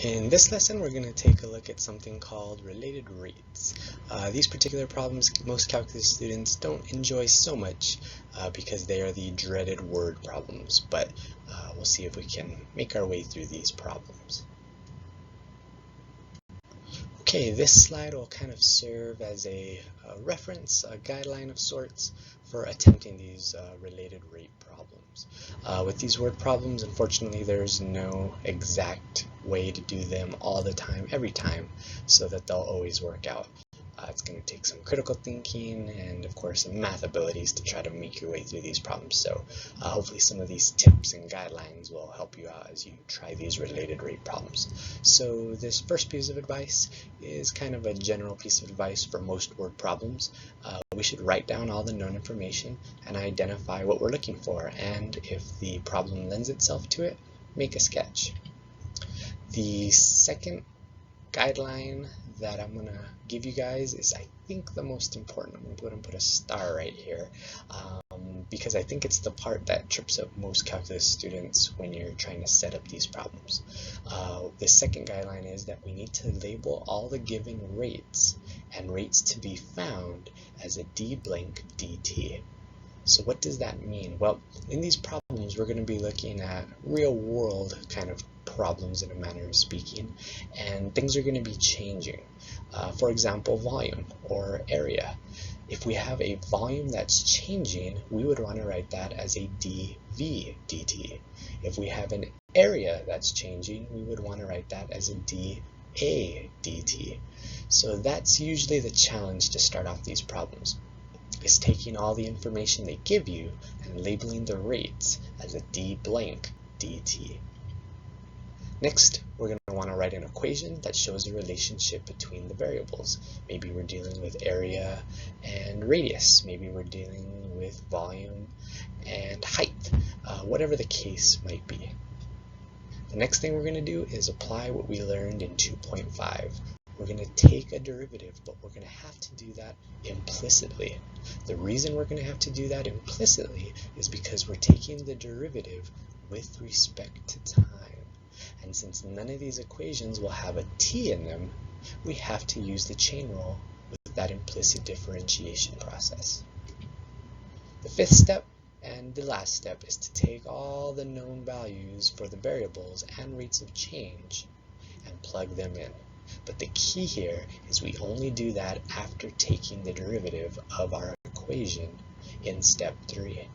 In this lesson, we're going to take a look at something called related rates. These particular problems most calculus students don't enjoy so much because they are the dreaded word problems, but we'll see if we can make our way through these problems. Okay, this slide will kind of serve as a reference, a guideline of sorts for attempting these related rate problems. With these word problems, unfortunately, there's no exact way to do them all the time, every time, so that they'll always work out. It's going to take some critical thinking and, of course, some math abilities to try to make your way through these problems. So hopefully some of these tips and guidelines will help you out as you try these related rate problems. So this first piece of advice is kind of a general piece of advice for most word problems. We should write down all the known information and identify what we're looking for. And if the problem lends itself to it, make a sketch. The second guideline that I'm going to give you guys is, I think, the most important. I'm going to put a star right here because I think it's the part that trips up most calculus students when you're trying to set up these problems. The second guideline is that we need to label all the given rates and rates to be found as a d blank dt. So what does that mean? Well, in these problems, we're going to be looking at real-world kind of problems in a manner of speaking, and things are going to be changing. For example, volume or area. If we have a volume that's changing, we would want to write that as a dv dt. If we have an area that's changing, we would want to write that as a dA dt. So that's usually the challenge to start off these problems, is taking all the information they give you and labeling the rates as a d blank dt. Next, we're going to want to write an equation that shows a relationship between the variables. Maybe we're dealing with area and radius. Maybe we're dealing with volume and height, whatever the case might be. The next thing we're going to do is apply what we learned in 2.5. We're going to take a derivative, but we're going to have to do that implicitly. The reason we're going to have to do that implicitly is because we're taking the derivative with respect to time. And since none of these equations will have a t in them, we have to use the chain rule with that implicit differentiation process. The fifth step and the last step is to take all the known values for the variables and rates of change and plug them in. But the key here is we only do that after taking the derivative of our equation in step 3.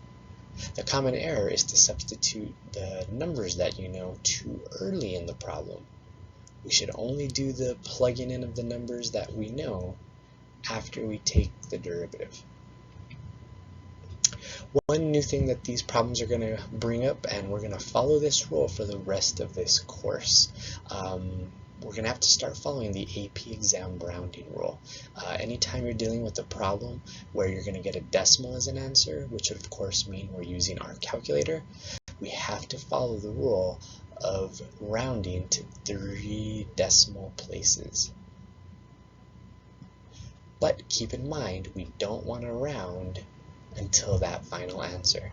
The common error is to substitute the numbers that you know too early in the problem. We should only do the plugging in of the numbers that we know after we take the derivative. One new thing that these problems are going to bring up, and we're going to follow this rule for the rest of this course. We're going to have to start following the AP exam rounding rule. Anytime you're dealing with a problem where you're going to get a decimal as an answer, which would of course mean we're using our calculator, we have to follow the rule of rounding to 3 decimal places. But keep in mind, we don't want to round until that final answer.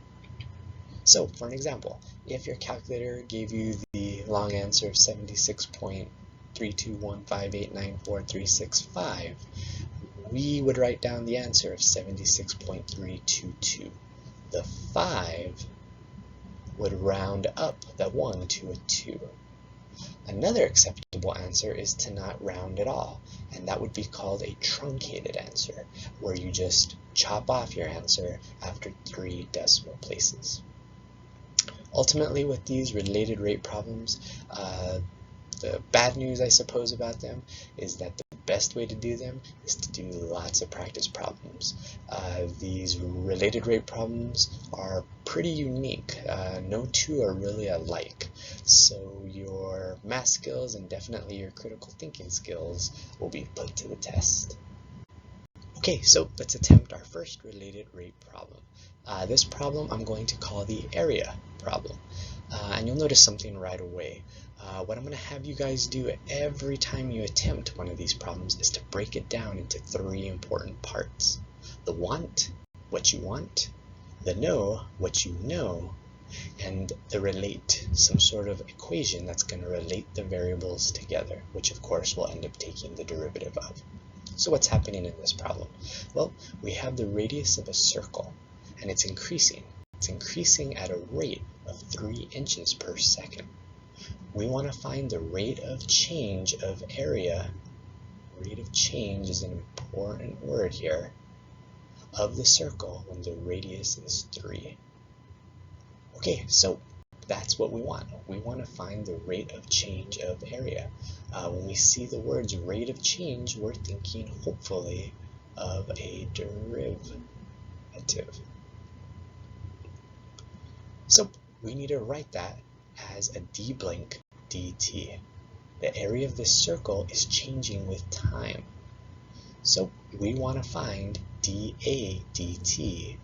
So for an example, if your calculator gave you the long answer of 76.3215894,365, we would write down the answer of 76.322. The 5 would round up the 1 to a 2. Another acceptable answer is to not round at all, and that would be called a truncated answer, where you just chop off your answer after 3 decimal places. Ultimately, with these related rate problems, the bad news, I suppose, about them is that the best way to do them is to do lots of practice problems. These related rate problems are pretty unique. No two are really alike. So your math skills and definitely your critical thinking skills will be put to the test. Okay, so let's attempt our first related rate problem. This problem I'm going to call the area problem. And you'll notice something right away. What I'm going to have you guys do every time you attempt one of these problems is to break it down into 3 important parts. The want, what you want, the know, what you know, and relate some sort of equation that's going to relate the variables together, which of course we'll end up taking the derivative of. So what's happening in this problem? Well, we have the radius of a circle, and it's increasing. It's increasing at a rate of 3 inches per second. We want to find the rate of change of area. Rate of change is an important word here, of the circle when the radius is 3. Okay, so that's what we want. We want to find the rate of change of area. When we see the words rate of change, we're thinking hopefully of a derivative. So we need to write that as a d blank dt. The area of this circle is changing with time. So we want to find dA dt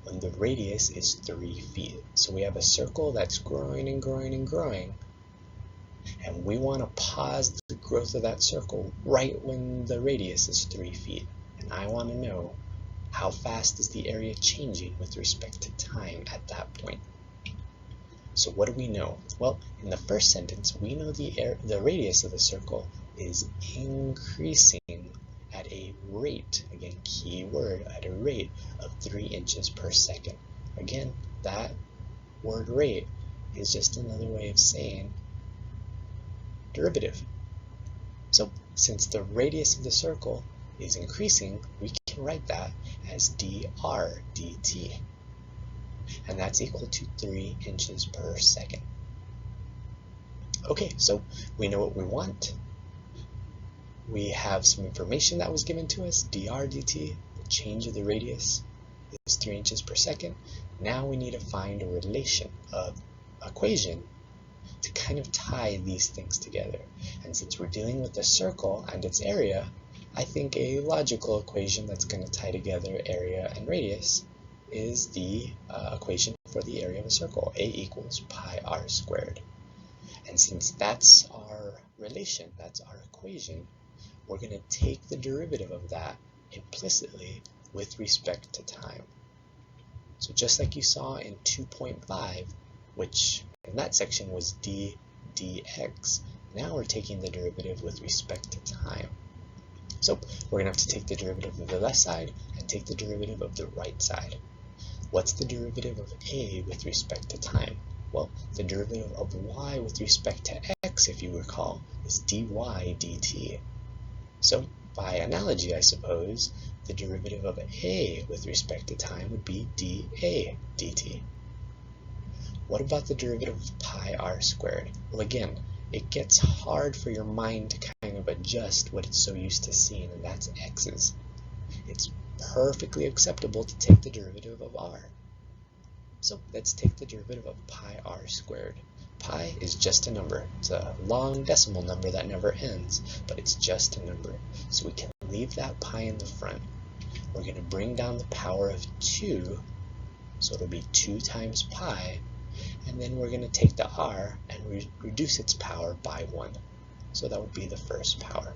when the radius is 3 feet. So we have a circle that's growing and growing and growing, and we want to pause the growth of that circle right when the radius is 3 feet. And I want to know how fast is the area changing with respect to time at that point. So what do we know? Well, in the first sentence, we know the radius of the circle is increasing at a rate, again, key word, at a rate of 3 inches per second. Again, that word rate is just another way of saying derivative. So since the radius of the circle is increasing, we can write that as dr dt. And that's equal to 3 inches per second. Okay, so we know what we want. We have some information that was given to us, dr dt, the change of the radius is 3 inches per second. Now we need to find a relation, an equation, to kind of tie these things together. And since we're dealing with a circle and its area, I think a logical equation that's going to tie together area and radius is the equation for the area of a circle, a equals pi r squared. And since that's our relation, that's our equation, we're going to take the derivative of that implicitly with respect to time. So just like you saw in 2.5, which in that section was d dx, now we're taking the derivative with respect to time. So we're going to have to take the derivative of the left side and take the derivative of the right side. What's the derivative of a with respect to time? Well, the derivative of y with respect to x, if you recall, is dy dt. So by analogy, I suppose, the derivative of a with respect to time would be dA dt. What about the derivative of pi r squared? Well, again, it gets hard for your mind to kind of adjust what it's so used to seeing, and that's x's. It's perfectly acceptable to take the derivative of r. So let's take the derivative of pi r squared. Pi is just a number. It's a long decimal number that never ends, but it's just a number. So we can leave that pi in the front. We're going to bring down the power of 2, so it'll be 2 times pi, and then we're going to take the r and reduce its power by 1. So that would be the first power.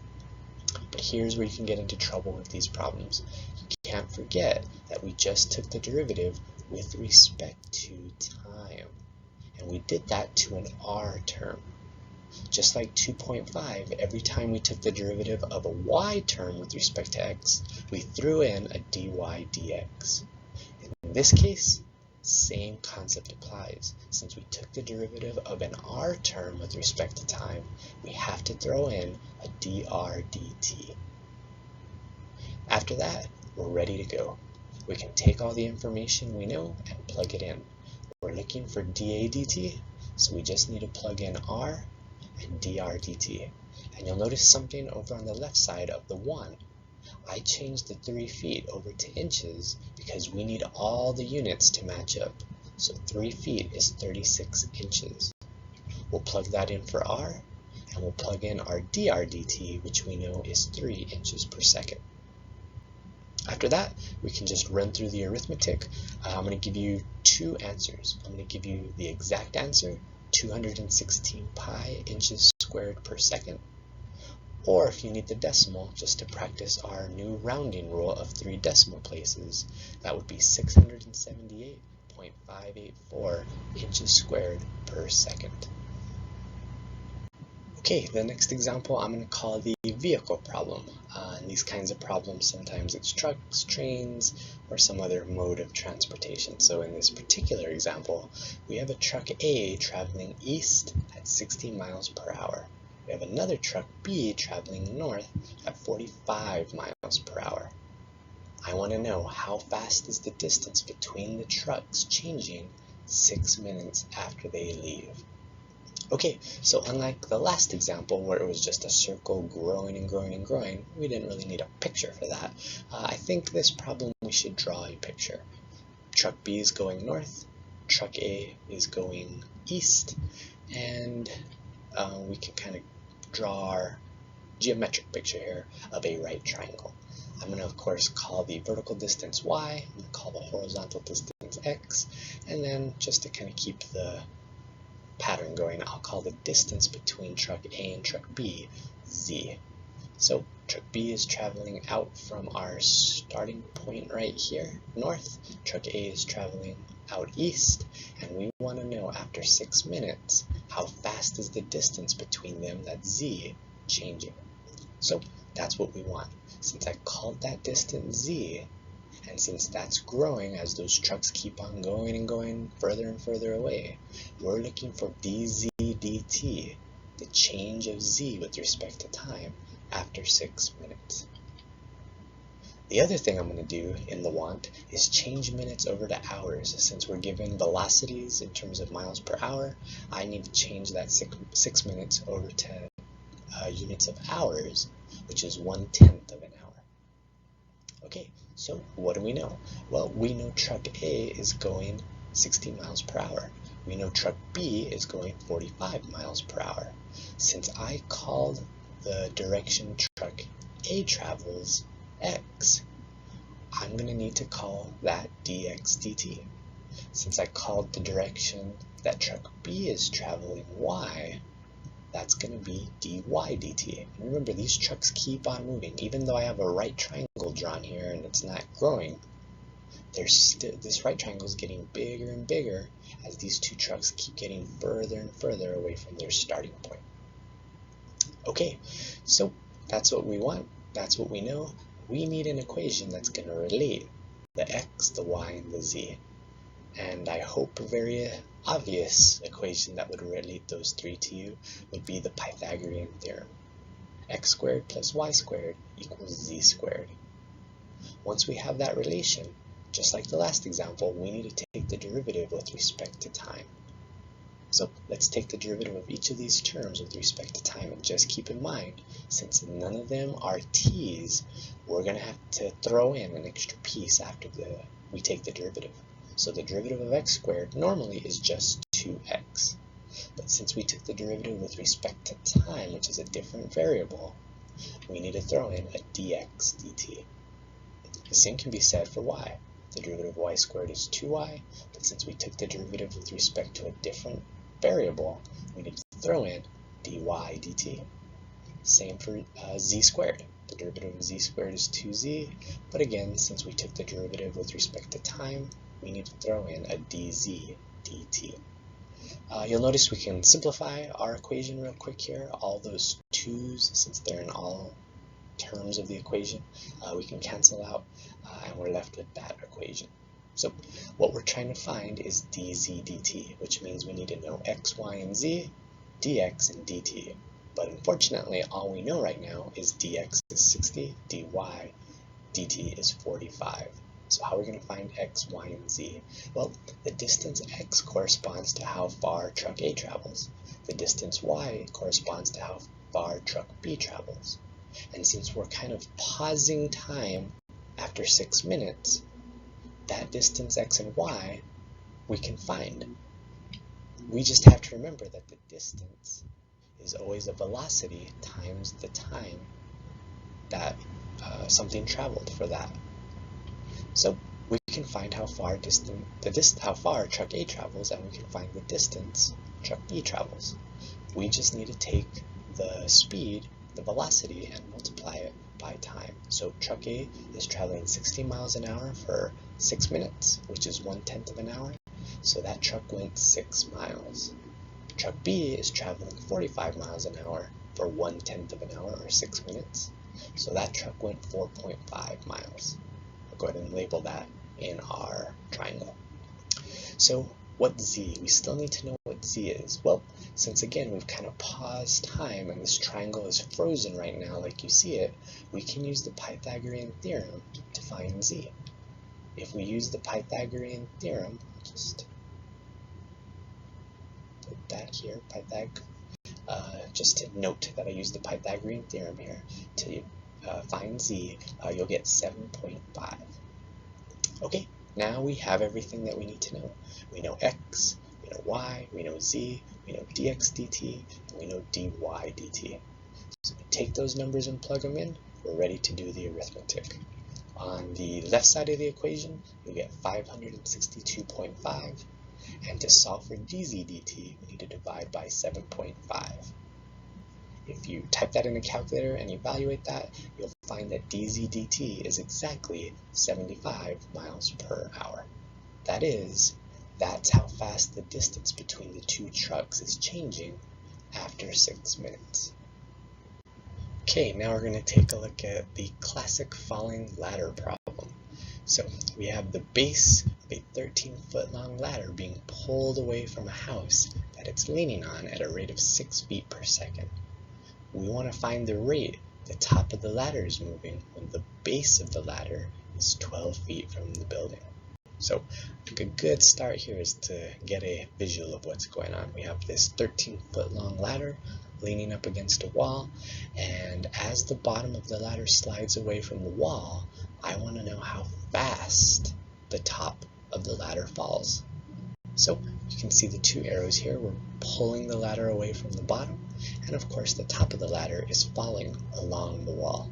But here's where you can get into trouble with these problems. You can't forget that we just took the derivative with respect to time. And we did that to an r term. Just like 2.5, every time we took the derivative of a y term with respect to x, we threw in a dy dx. In this case, same concept applies. Since we took the derivative of an r term with respect to time, we have to throw in a dr dt. After that, we're ready to go. We can take all the information we know and plug it in. We're looking for dA dt, so we just need to plug in r and dr dt. And you'll notice something over on the left side of the 1. I changed the 3 feet over to inches because we need all the units to match up. So 3 feet is 36 inches. We'll plug that in for r, and we'll plug in our dr dt, which we know is 3 inches per second. After that, we can just run through the arithmetic. I'm going to give you 2 answers. I'm going to give you the exact answer, 216 pi inches squared per second. Or if you need the decimal, just to practice our new rounding rule of 3 decimal places, that would be 678.6 0.584 inches squared per second. Okay, the next example I'm going to call the vehicle problem. In these kinds of problems, sometimes it's trucks, trains, or some other mode of transportation. So in this particular example, we have a truck A traveling east at 60 miles per hour. We have another truck B traveling north at 45 miles per hour. I want to know how fast is the distance between the trucks changing 6 minutes after they leave. Okay, so unlike the last example where it was just a circle growing and growing and growing, we didn't really need a picture for that. I think this problem we should draw a picture. Truck B is going north, truck A is going east, and we can kind of draw our geometric picture here of a right triangle. I'm going to, of course, call the vertical distance y, I'm going to call the horizontal distance x, and then just to kind of keep the pattern going, I'll call the distance between truck A and truck B z. So truck B is traveling out from our starting point right here, north. Truck A is traveling out east, and we want to know after 6 minutes how fast is the distance between them, that's z, changing. So that's what we want. Since I called that distance z, and since that's growing as those trucks keep on going and going further and further away, we're looking for dz dt, the change of z with respect to time after 6 minutes. The other thing I'm going to do in the want is change minutes over to hours. Since we're given velocities in terms of miles per hour, I need to change that 6 minutes over to units of hours, which is 1/10 of an hour. Okay, so what do we know? Well, we know truck A is going 60 miles per hour. We know truck B is going 45 miles per hour. Since I called the direction truck A travels x, I'm going to need to call that dx dt. Since I called the direction that truck B is traveling y, that's going to be dy dt. And remember, these trucks keep on moving. Even though I have a right triangle drawn here and it's not growing, this right triangle is getting bigger and bigger as these two trucks keep getting further and further away from their starting point. Okay, so that's what we want. That's what we know. We need an equation that's going to relate the x, the y, and the z. And I hope a very obvious equation that would relate those three to you would be the Pythagorean theorem. X squared plus y squared equals z squared. Once we have that relation, just like the last example, we need to take the derivative with respect to time. So let's take the derivative of each of these terms with respect to time, and just keep in mind, since none of them are t's, we're going to have to throw in an extra piece after we take the derivative. So the derivative of x squared normally is just 2x. But since we took the derivative with respect to time, which is a different variable, we need to throw in a dx dt. The same can be said for y. The derivative of y squared is 2y, but since we took the derivative with respect to a different variable, we need to throw in dy dt. Same for z squared. The derivative of z squared is 2z, but again, since we took the derivative with respect to time, we need to throw in a dz dt. You'll notice we can simplify our equation real quick here. All those 2's, since they're in all terms of the equation, we can cancel out, and we're left with that equation. So what we're trying to find is dz dt, which means we need to know x, y, and z, dx, and dt. But unfortunately, all we know right now is dx is 60, dy, dt is 45. So how are we going to find x, y, and z? Well, the distance x corresponds to how far truck A travels. The distance y corresponds to how far truck B travels. And since we're kind of pausing time after 6 minutes, that distance x and y we can find. We just have to remember that the distance is always a velocity times the time that something traveled for that. So we can find how far truck A travels, and we can find the distance truck B travels. We just need to take the speed, the velocity, and multiply it by time. So truck A is traveling 60 miles an hour for 6 minutes, which is 1/10 of an hour. so that truck went 6 miles. Truck B is traveling 45 miles an hour for 1/10 of an hour, or 6 minutes. So that truck went 4.5 miles. I'll go ahead and label that in our triangle. So what's Z? We still need to know what Z is. Well, since again we've kind of paused time and this triangle is frozen right now like you see it, we can use the Pythagorean theorem to find Z. If we use the Pythagorean theorem, just put that here, just to note that I use the Pythagorean theorem here to find Z, you'll get 7.5. Okay, now we have everything that we need to know. We know x, we know y, we know z, we know dx dt, and we know dy dt. So we take those numbers and plug them in, we're ready to do the arithmetic. On the left side of the equation, you get 562.5, and to solve for dz dt, we need to divide by 7.5. If you type that in a calculator and evaluate that, you'll find that dz dt is exactly 75 miles per hour. That is, that's how fast the distance between the two trucks is changing after 6 minutes. Okay, now we're going to take a look at the classic falling ladder problem. So we have the base of a 13-foot long ladder being pulled away from a house that it's leaning on at a rate of 6 feet per second. We want to find the rate the top of the ladder is moving when the base of the ladder is 12 feet from the building. So I think a good start here is to get a visual of what's going on. We have this 13-foot long ladder leaning up against a wall, and as the bottom of the ladder slides away from the wall, I want to know how fast the top of the ladder falls. So you can see the two arrows here. We're pulling the ladder away from the bottom, and of course the top of the ladder is falling along the wall.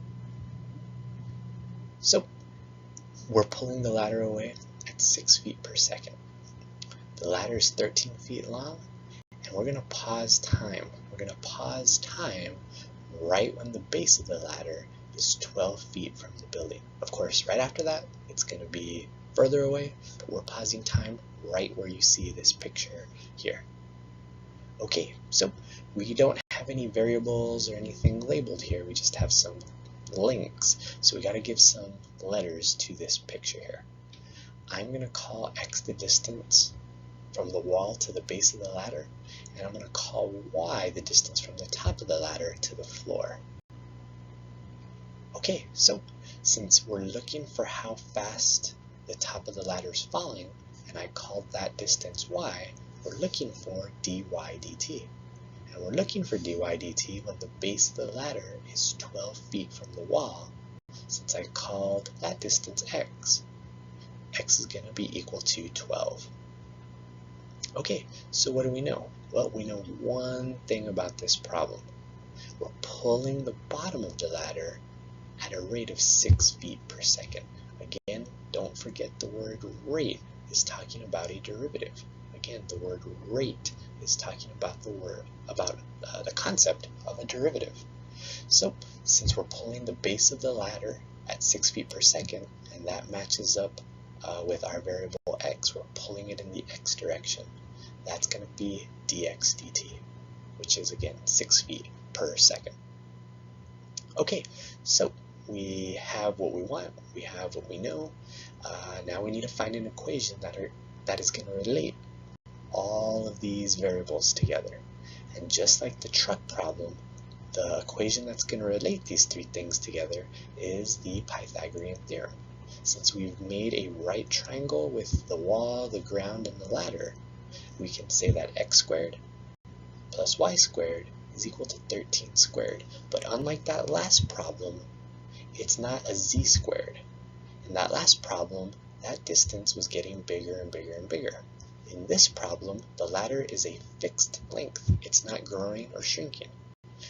So we're pulling the ladder away at 6 feet per second. The ladder is 13 feet long, and we're going to pause time. We're going to pause time right when the base of the ladder is 12 feet from the building. Of course, right after that, it's going to be further away, but we're pausing time right where you see this picture here. Okay, so we don't have any variables or anything labeled here. We just have some links. So we got to give some letters to this picture here. I'm going to call x the distance from the wall to the base of the ladder, and I'm going to call y the distance from the top of the ladder to the floor. Okay, so since we're looking for how fast the top of the ladder is falling, and I called that distance y, we're looking for dy dt. And we're looking for dy dt when the base of the ladder is 12 feet from the wall. Since I called that distance x, x is going to be equal to 12. Okay, so what do we know? Well, we know one thing about this problem. We're pulling the bottom of the ladder at a rate of 6 feet per second. Again, don't forget the word rate is talking about a derivative. Again, the word rate is talking about the concept of a derivative. So, since we're pulling the base of the ladder at 6 feet per second, and that matches up with our variable x, we're pulling it in the x direction. That's going to be dx dt, which is again 6 feet per second. Okay, so we have what we want, we have what we know. Now we need to find an equation that is going to relate all of these variables together. And just like the truck problem, the equation that's going to relate these three things together is the Pythagorean theorem. Since we've made a right triangle with the wall, the ground, and the ladder, we can say that x squared plus y squared is equal to 13 squared. But unlike that last problem, it's not a z squared. In that last problem, that distance was getting bigger and bigger and bigger. In this problem, the ladder is a fixed length. It's not growing or shrinking.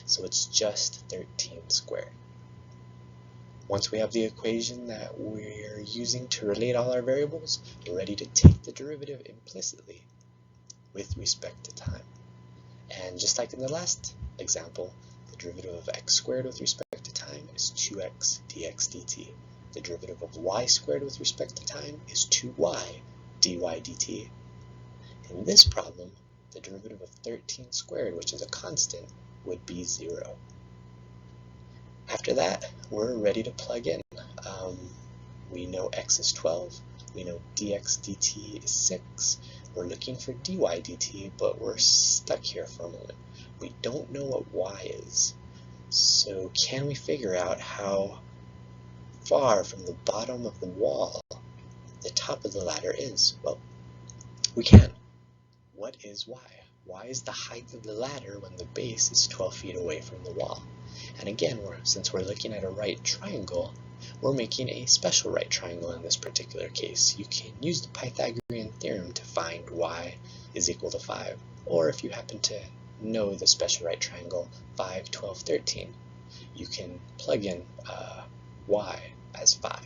So it's just 13 squared. Once we have the equation that we're using to relate all our variables, we're ready to take the derivative implicitly with respect to time. And just like in the last example, the derivative of x squared with respect to time is 2x dx dt. The derivative of y squared with respect to time is 2y dy dt. In this problem, the derivative of 13 squared, which is a constant, would be 0. After that, we're ready to plug in. We know x is 12, we know dx dt is 6, we're looking for dy dt, but we're stuck here for a moment. We don't know what y is. So can we figure out how far from the bottom of the wall the top of the ladder is? Well, we can. What is y? Y is the height of the ladder when the base is 12 feet away from the wall. And again, since we're looking at a right triangle, we're making a special right triangle in this particular case. You can use the Pythagorean theorem to find y is equal to 5. Or if you happen to know the special right triangle 5, 12, 13, you can plug in y as 5.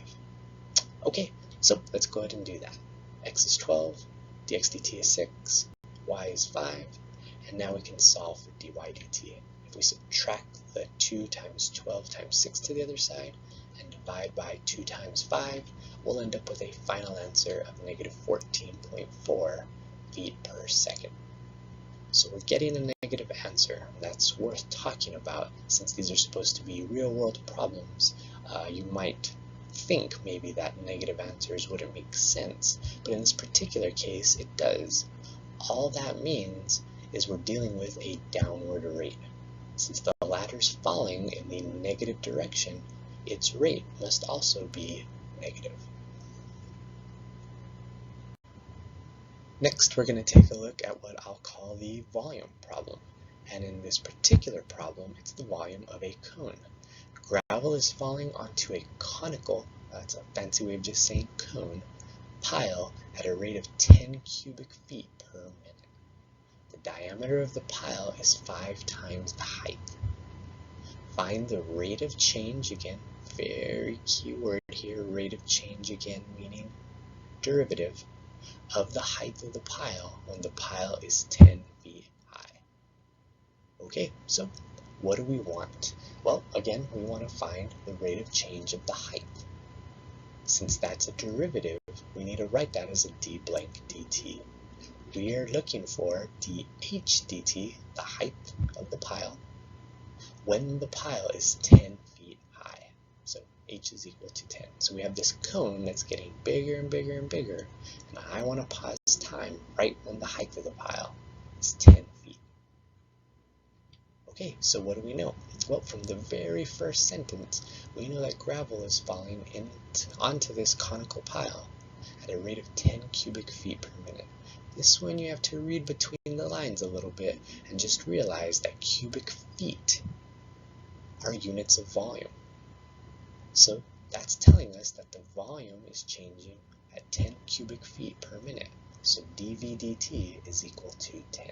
Okay, so let's go ahead and do that. X is 12, dx dt is 6, y is 5, and now we can solve for dy dt. If we subtract the 2 times 12 times 6 to the other side and divide by 2 times 5, we'll end up with a final answer of negative 14.4 feet per second. So we're getting a negative answer, and that's worth talking about since these are supposed to be real-world problems. You might think maybe that negative answers wouldn't make sense, but in this particular case it does. All that means is we're dealing with a downward rate. Since the ladder's falling in the negative direction, its rate must also be negative. Next, we're going to take a look at what I'll call the volume problem. And in this particular problem, it's the volume of a cone. Gravel is falling onto a conical, that's a fancy way of just saying cone, pile at a rate of 10 cubic feet per minute. The diameter of the pile is 5 times the height. Find the rate of change, again, very key word here, rate of change again, meaning derivative, of the height of the pile when the pile is 10 feet high. Okay, so what do we want? Well, again, we want to find the rate of change of the height. Since that's a derivative, we need to write that as a d blank dt. We are looking for dh dt, the height of the pile, when the pile is 10 feet high. So h is equal to 10. So we have this cone that's getting bigger and bigger and bigger, and I want to pause time right when the height of the pile is 10 feet. Okay, so what do we know? Well, from the very first sentence, we know that gravel is falling onto this conical pile at a rate of 10 cubic feet per minute. This one you have to read between the lines a little bit and just realize that cubic feet are units of volume. So that's telling us that the volume is changing at 10 cubic feet per minute. So dv dt is equal to 10.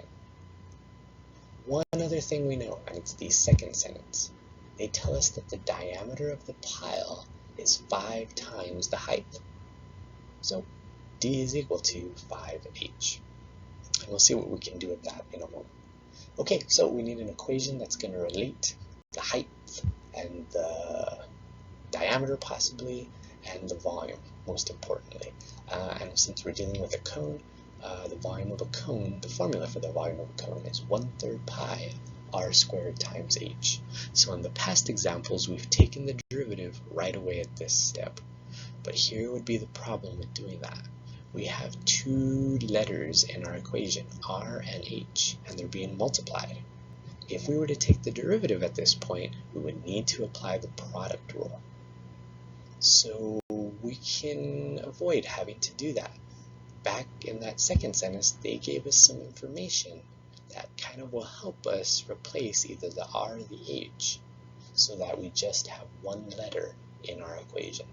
One other thing we know, and it's the second sentence. They tell us that the diameter of the pile is 5 times the height. So d is equal to 5h. And we'll see what we can do with that in a moment. Okay, so we need an equation that's going to relate the height and the diameter possibly, and the volume, most importantly. And since we're dealing with a cone, the volume of a cone, the formula for the volume of a cone is 1/3 pi r squared times h. So in the past examples, we've taken the derivative right away at this step. But here would be the problem with doing that. We have two letters in our equation, r and h, and they're being multiplied. If we were to take the derivative at this point, we would need to apply the product rule. So we can avoid having to do that. Back in that second sentence, they gave us some information that kind of will help us replace either the r or the h so that we just have one letter in our equation.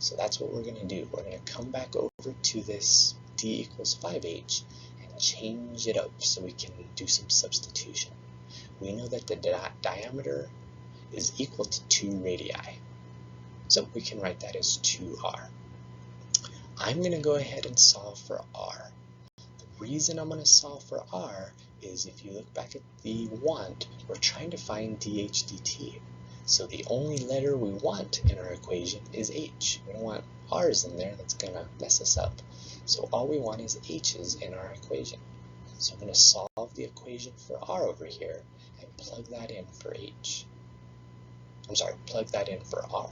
So that's what we're going to do. We're going to come back over to this d equals 5h and change it up so we can do some substitution. We know that the diameter is equal to 2 radii. So we can write that as 2r. I'm going to go ahead and solve for r. The reason I'm going to solve for r is if you look back at the want, we're trying to find dh dt. So the only letter we want in our equation is h. We don't want r's in there, that's going to mess us up. So all we want is h's in our equation. So I'm going to solve the equation for r over here and plug that in for h. Plug that in for r.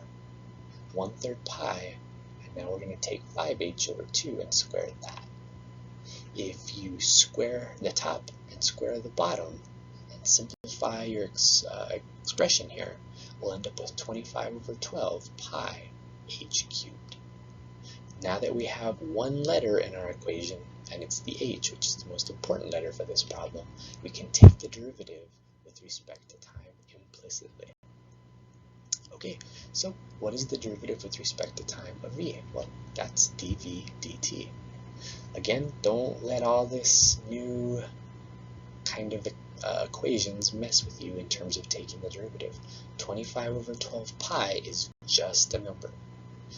1/3 pi, and now we're going to take 5h over 2 and square that. If you square the top and square the bottom and simplify your expression here, we'll end up with 25 over 12 pi h cubed. Now that we have one letter in our equation, and it's the h, which is the most important letter for this problem, we can take the derivative with respect to time implicitly. Okay, so what is the derivative with respect to time of v? Well, that's dv dt. Again, don't let all this new kind of equations mess with you in terms of taking the derivative. 25 over 12 pi is just a number.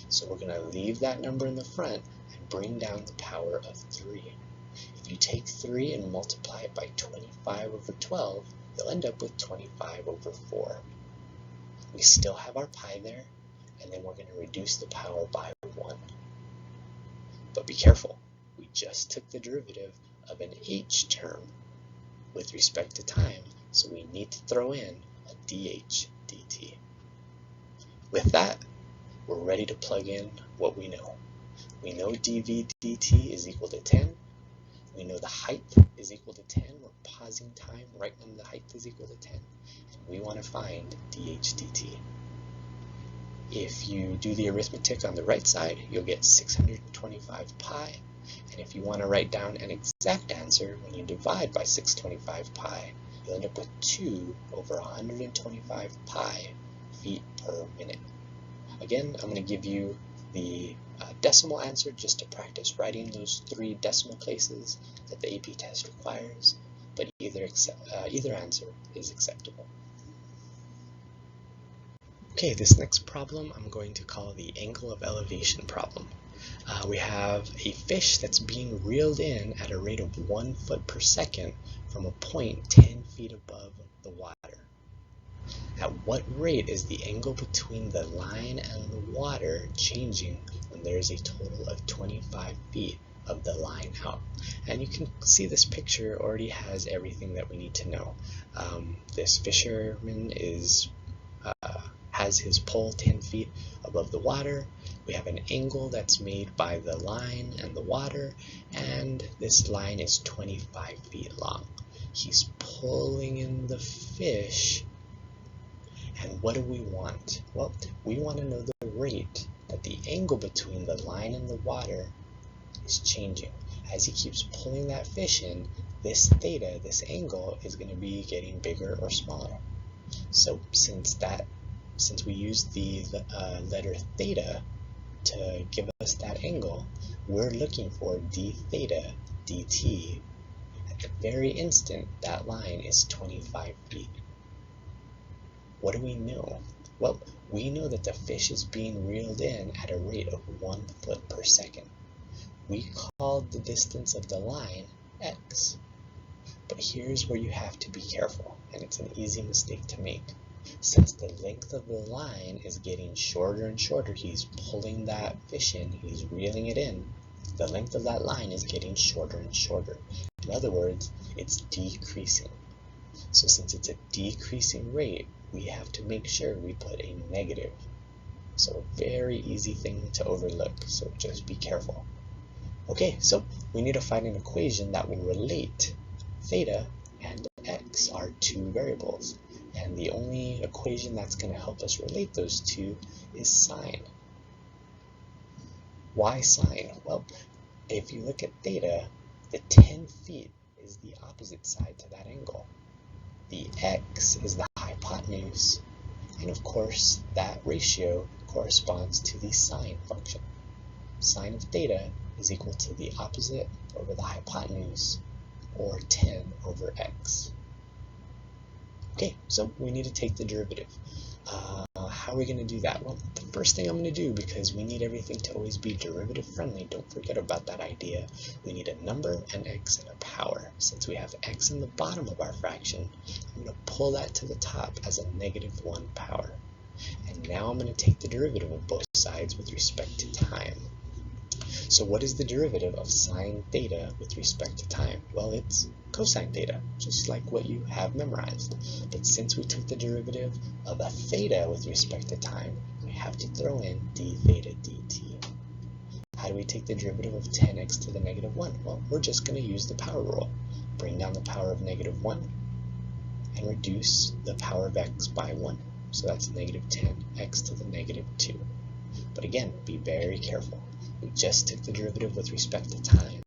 So we're going to leave that number in the front and bring down the power of 3. If you take 3 and multiply it by 25 over 12, you'll end up with 25 over 4. We still have our pi there, and then we're going to reduce the power by 1. But be careful, we just took the derivative of an h term with respect to time, so we need to throw in a dh dt. With that, we're ready to plug in what we know. We know dv dt is equal to 10. We know the height is equal to 10. We're pausing time right when the height is equal to 10. And we want to find dh dt. If you do the arithmetic on the right side, you'll get 625 pi. And if you want to write down an exact answer, when you divide by 625 pi, you'll end up with 2 over 125 pi feet per minute. Again, I'm going to give you the decimal answer just to practice writing those 3 decimal places that the AP test requires, but either answer is acceptable. Okay, this next problem I'm going to call the angle of elevation problem. We have a fish that's being reeled in at a rate of 1 foot per second from a point 10 feet above the water. At what rate is the angle between the line and the water changing when there's a total of 25 feet of the line out? And you can see this picture already has everything that we need to know. This fisherman has his pole 10 feet above the water. We have an angle that's made by the line and the water, and this line is 25 feet long. He's pulling in the fish. And what do we want? Well, we want to know the rate that the angle between the line and the water is changing. As he keeps pulling that fish in, this theta, this angle, is going to be getting bigger or smaller. So since we use the letter theta to give us that angle, we're looking for d theta dt at the very instant that line is 25 feet. What do we know? Well, we know that the fish is being reeled in at a rate of 1 foot per second. We called the distance of the line x. But here's where you have to be careful, and it's an easy mistake to make. Since the length of the line is getting shorter and shorter, he's pulling that fish in, he's reeling it in, the length of that line is getting shorter and shorter. In other words, it's decreasing. So since it's a decreasing rate, we have to make sure we put a negative. So a very easy thing to overlook, so just be careful. Okay, so we need to find an equation that will relate theta and x, our 2 variables. And the only equation that's going to help us relate those two is sine. Why sine? Well, if you look at theta, the 10 feet is the opposite side to that angle. The x is the hypotenuse, and of course that ratio corresponds to the sine function. Sine of theta is equal to the opposite over the hypotenuse, or 10 over x. Okay, so we need to take the derivative. How are we going to do that? Well, the first thing I'm going to do, because we need everything to always be derivative friendly, don't forget about that idea. We need a number, an x, and a power. Since we have x in the bottom of our fraction, I'm going to pull that to the top as a -1 power. And now I'm going to take the derivative of both sides with respect to time. So what is the derivative of sine theta with respect to time? Well, it's cosine theta, just like what you have memorized. But since we took the derivative of a theta with respect to time, we have to throw in d theta dt. How do we take the derivative of 10x to the negative 1? Well, we're just going to use the power rule. Bring down the power of negative 1 and reduce the power of x by 1. So that's negative 10x to the negative 2. But again, be very careful. We just took the derivative with respect to time,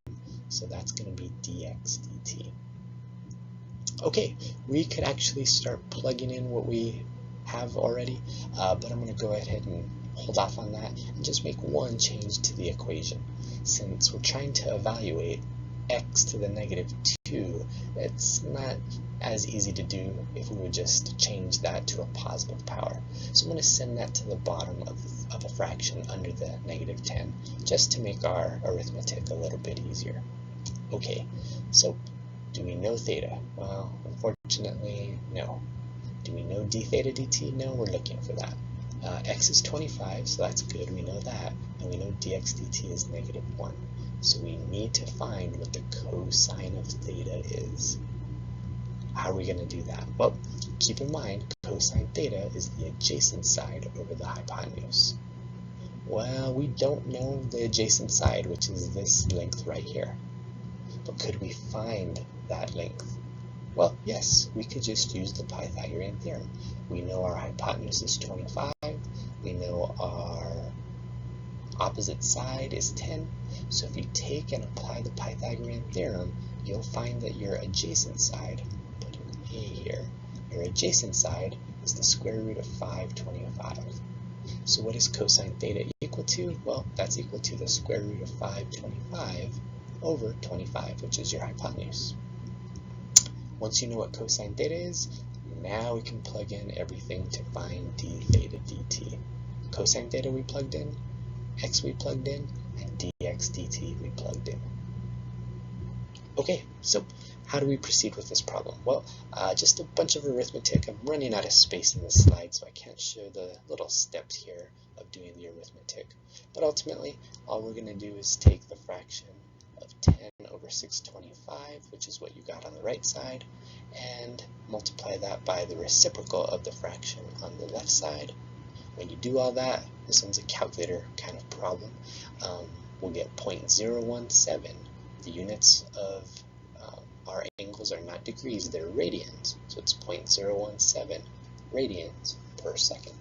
so that's going to be dx dt. Okay, we could actually start plugging in what we have already, but I'm going to go ahead and hold off on that and just make one change to the equation. Since we're trying to evaluate x to the negative 2, it's not as easy to do if we would just change that to a positive power. So I'm going to send that to the bottom of a fraction under the negative 10, just to make our arithmetic a little bit easier. Okay, so do we know theta? Well, unfortunately, no. Do we know d theta dt? No, we're looking for that. X is 25, so that's good, we know that. And we know dx dt is negative 1. So we need to find what the cosine of theta is. How are we going to do that? Well, keep in mind, cosine theta is the adjacent side over the hypotenuse. Well, we don't know the adjacent side, which is this length right here. But could we find that length? Well, yes, we could just use the Pythagorean theorem. We know our hypotenuse is 25. We know our opposite side is 10. So if you take and apply the Pythagorean theorem, you'll find that your adjacent side, put an A here, your adjacent side is the square root of 525. So what is cosine theta equal to? Well, that's equal to the square root of 525 over 25, which is your hypotenuse. Once you know what cosine theta is, now we can plug in everything to find d theta dt. Cosine theta we plugged in, x we plugged in, and dx dt we plugged in. Okay, so how do we proceed with this problem? Well, just a bunch of arithmetic. I'm running out of space in this slide, so I can't show the little steps here of doing the arithmetic. But ultimately, all we're going to do is take the fraction of 10 over 625, which is what you got on the right side, and multiply that by the reciprocal of the fraction on the left side. When you do all that, this one's a calculator kind of problem, we'll get 0.017. The units of our angles are not degrees, they're radians. So it's 0.017 radians per second.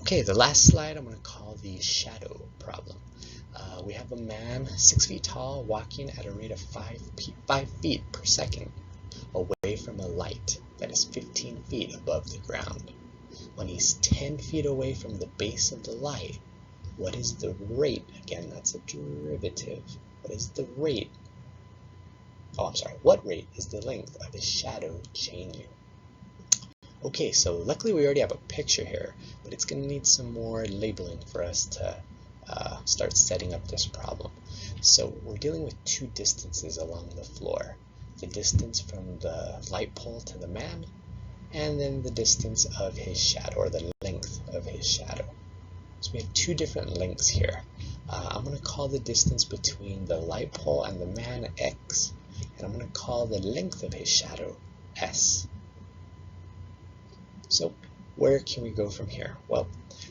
Okay, the last slide I'm going to call the shadow problem. We have a man 6 feet tall walking at a rate of 5 feet per second away from a light that is 15 feet above the ground. When he's 10 feet away from the base of the light, what is the rate? Again, that's a derivative. What is the rate? Oh, I'm sorry. What rate is the length of his shadow changing? Okay, so luckily we already have a picture here, but it's going to need some more labeling for us to start setting up this problem. So we're dealing with two distances along the floor. The distance from the light pole to the man, and then the distance of his shadow, or the length of his shadow. So we have two different lengths here. I'm going to call the distance between the light pole and the man x, and I'm going to call the length of his shadow s. So where can we go from here? Well,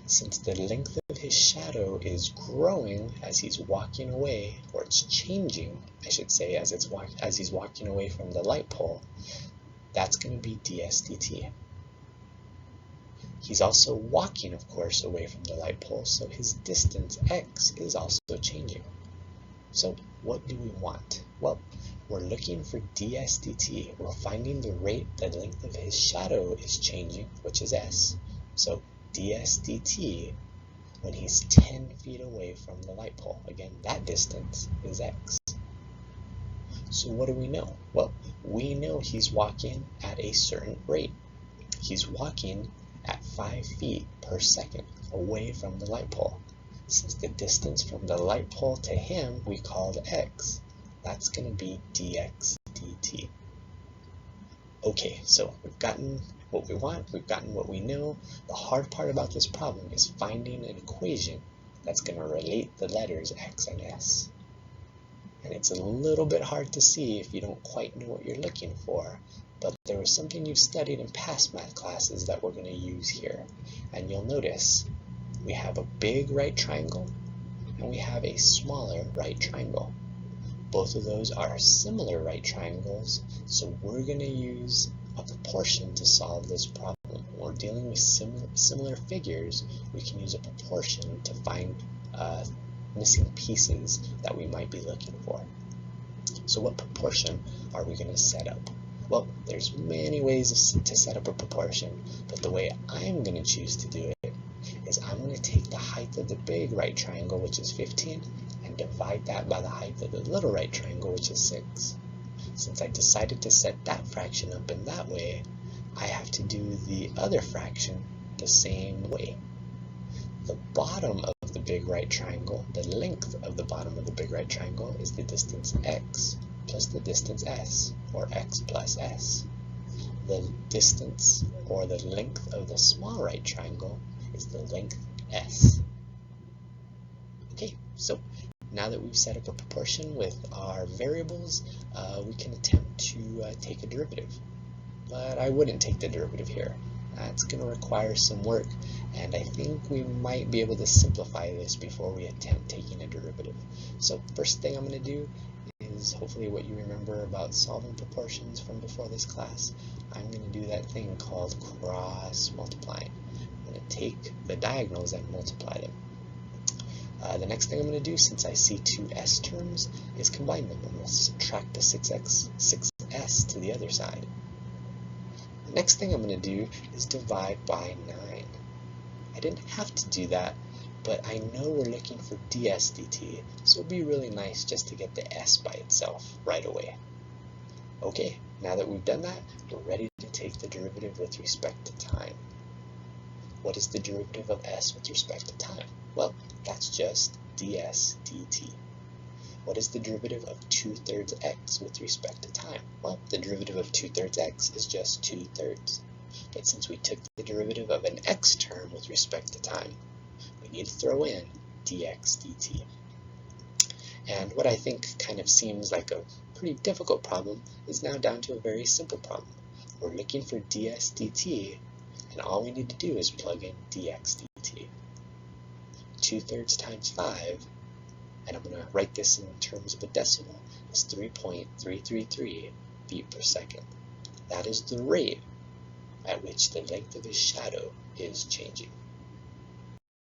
since the length of his shadow is growing as he's walking away, or it's changing, I should say, as he's walking away from the light pole, that's going to be ds dt. He's also walking, of course, away from the light pole, so his distance x is also changing. So what do we want? Well, we're looking for ds dt. We're finding the rate the length of his shadow is changing, which is s. So ds dt when he's 10 feet away from the light pole. Again, that distance is x. So what do we know? Well, we know he's walking at a certain rate. He's walking at 5 feet per second away from the light pole. Since the distance from the light pole to him we called x, that's going to be dx dt. Okay, so we've gotten what we want, we've gotten what we know. The hard part about this problem is finding an equation that's going to relate the letters X and S. And it's a little bit hard to see if you don't quite know what you're looking for, but there was something you've studied in past math classes that we're going to use here. And you'll notice we have a big right triangle and we have a smaller right triangle. Both of those are similar right triangles, so we're going to use a proportion to solve this problem. When we're dealing with similar figures, we can use a proportion to find missing pieces that we might be looking for. So what proportion are we going to set up? Well, there's many ways to set up a proportion, but the way I'm going to choose to do it is I'm going to take the height of the big right triangle, which is 15, and divide that by the height of the little right triangle, which is 6. Since I decided to set that fraction up in that way, I have to do the other fraction the same way. The bottom of the big right triangle, the length of the bottom of the big right triangle, is the distance x plus the distance s, or x plus s. The distance, or the length of the small right triangle, is the length s. Okay, so now that we've set up a proportion with our variables, we can attempt to take a derivative. But I wouldn't take the derivative here. That's going to require some work, and I think we might be able to simplify this before we attempt taking a derivative. So first thing I'm going to do is hopefully what you remember about solving proportions from before this class. I'm going to do that thing called cross multiplying. I'm going to take the diagonals and multiply them. The next thing I'm going to do, since I see two s terms, is combine them. I'm going to subtract the 6s to the other side. The next thing I'm going to do is divide by 9. I didn't have to do that, but I know we're looking for ds dt, so it'd be really nice just to get the s by itself right away. Okay, now that we've done that, we're ready to take the derivative with respect to time. What is the derivative of s with respect to time? Well, that's just ds dt. What is the derivative of 2/3 x with respect to time? Well, the derivative of 2/3 x is just 2/3. But since we took the derivative of an x term with respect to time, we need to throw in dx dt. And what I think kind of seems like a pretty difficult problem is now down to a very simple problem. We're looking for ds dt, and all we need to do is plug in dx dt. 2/3 times 5, and I'm going to write this in terms of a decimal, is 3.333 feet per second. That is the rate at which the length of his shadow is changing.